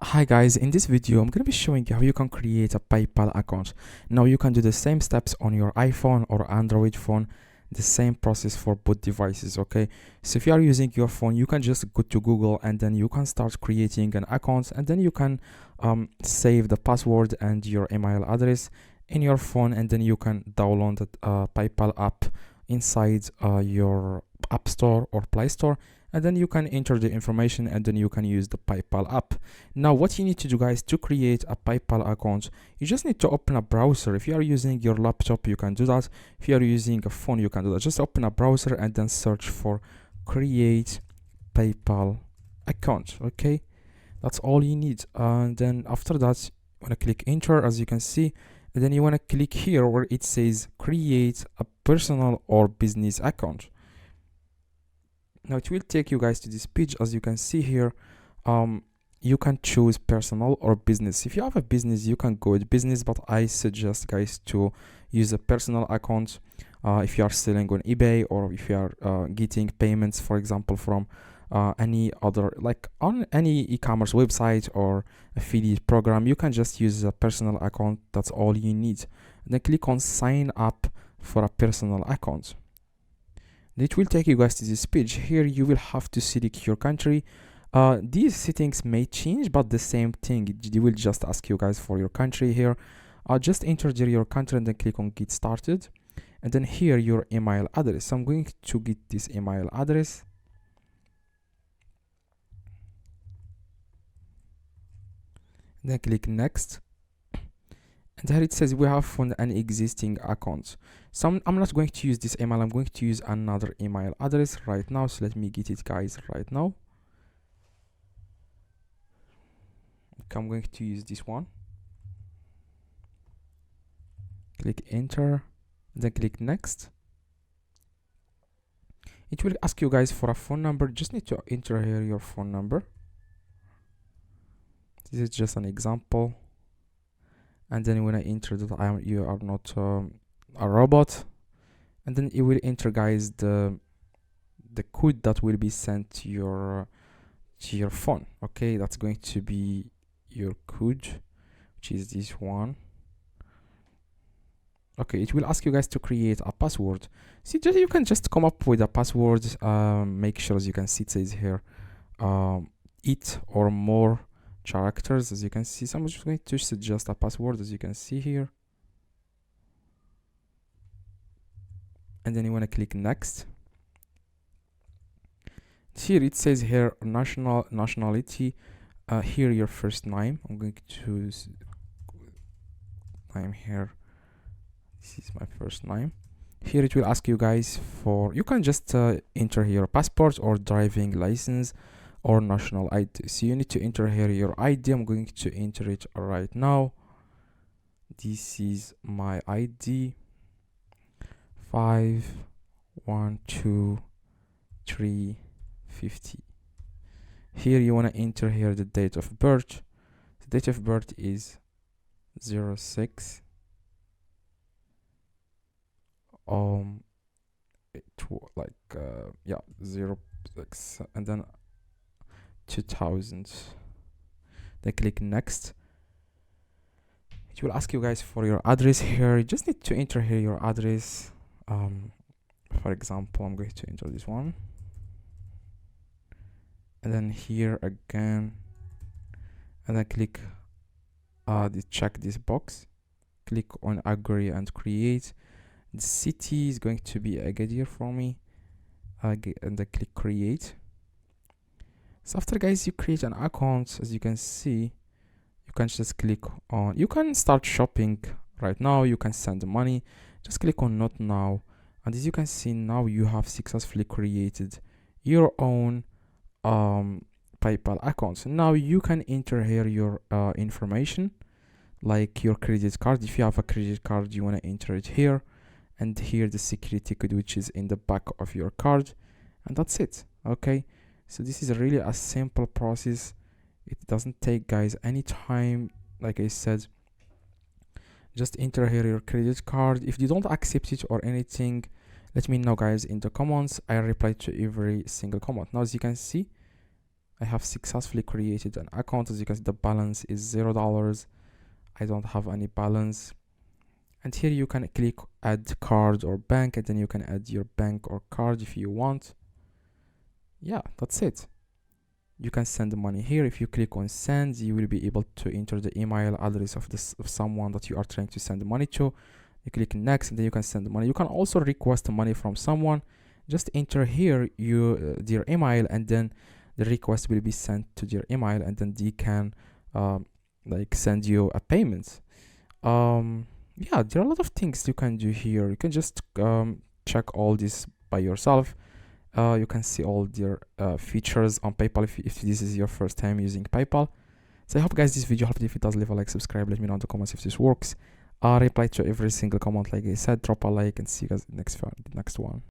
Hi guys, in this video I'm going to be showing you how you can create a PayPal account. Now you can do the same steps on your iPhone or Android phone, the same process for both devices, okay? So if you are using your phone, you can just go to Google and then you can start creating an account, and then you can save the password and your email address in your phone, and then you can download the PayPal app inside your App Store or Play Store, and then you can enter the information and then you can use the PayPal app. Now what you need to do, guys, to create a PayPal account, you just need to open a browser. If you are using your laptop, you can do that. If you are using a phone, you can do that. Just open a browser and then search for create PayPal account. Okay, that's all you need. And then after that, you want to click enter, as you can see, and then you want to click here where it says create a personal or business account. Now it will take you guys to this page. As you can see here, you can choose personal or business. If you have a business, you can go with business, but I suggest, guys, to use a personal account if you are selling on eBay, or if you are getting payments, for example, from any other, like on any e-commerce website or affiliate program. You can just use a personal account. That's all you need. And then click on sign up for a personal account. It will take you guys to this page. Here you will have to select your country. These settings may change, but the same thing, it will just ask you guys for your country here. Just enter your country and then click on get started, and then here your email address. So I'm going to get this email address, and then click next. And here it says we have found an existing account. So I'm not going to use this email. I'm going to use another email address right now. So let me get it, guys, right now. Okay, I'm going to use this one. Click enter, then click next. It will ask you guys for a phone number. Just need to enter here your phone number. This is just an example. And then when I enter that you are not a robot, and then it will enter, guys, the code that will be sent to your phone. Okay, that's going to be your code, which is this one. Okay, it will ask you guys to create a password. See, you can just come up with a password. Make sure, as you can see, it says here it or more characters. As you can see, so I'm just going to suggest a password, as you can see here, and then you want to click next. Here it says here nationality, here your first name. I'm going to choose name here. This is my first name. Here it will ask you guys for, you can just enter here passport or driving license or national ID. So you need to enter here your ID. I'm going to enter it right now. This is my ID, 512350. Here you want to enter here the date of birth. The date of birth is 06 06, and then 2000. Then click next. It will ask you guys for your address here. You just need to enter here your address. For example, I'm going to enter this one, and then here again, and then click check this box, click on agree and create. The city is going to be Agadir for me, and then click create. So after, guys, you create an account, as you can see, you can just click on, you can start shopping right now, you can send money, just click on not now, and as you can see, now you have successfully created your own PayPal account. So now you can enter here your information, like your credit card. If you have a credit card, you want to enter it here, and here the security code, which is in the back of your card, and that's it. Okay, so this is really a simple process. It doesn't take, guys, any time. Like I said, just enter here your credit card. If you don't accept it or anything, let me know, guys, in the comments. I reply to every single comment. Now, as you can see, I have successfully created an account. As you can see, the balance is $0. I don't have any balance. And here you can click add card or bank, and then you can add your bank or card if you want. Yeah, that's it. You can send the money here. If you click on send, you will be able to enter the email address of someone that you are trying to send the money to. You click next, and then you can send the money. You can also request the money from someone. Just enter here their email, and then the request will be sent to their email, and then they can like send you a payment. Yeah, there are a lot of things you can do here. You can just check all this by yourself. You can see all their features on PayPal if this is your first time using PayPal. So I hope guys this video helped. If it does, leave a like, subscribe, let me know in the comments if this works. Reply to every single comment like I said, drop a like, and see you guys next one.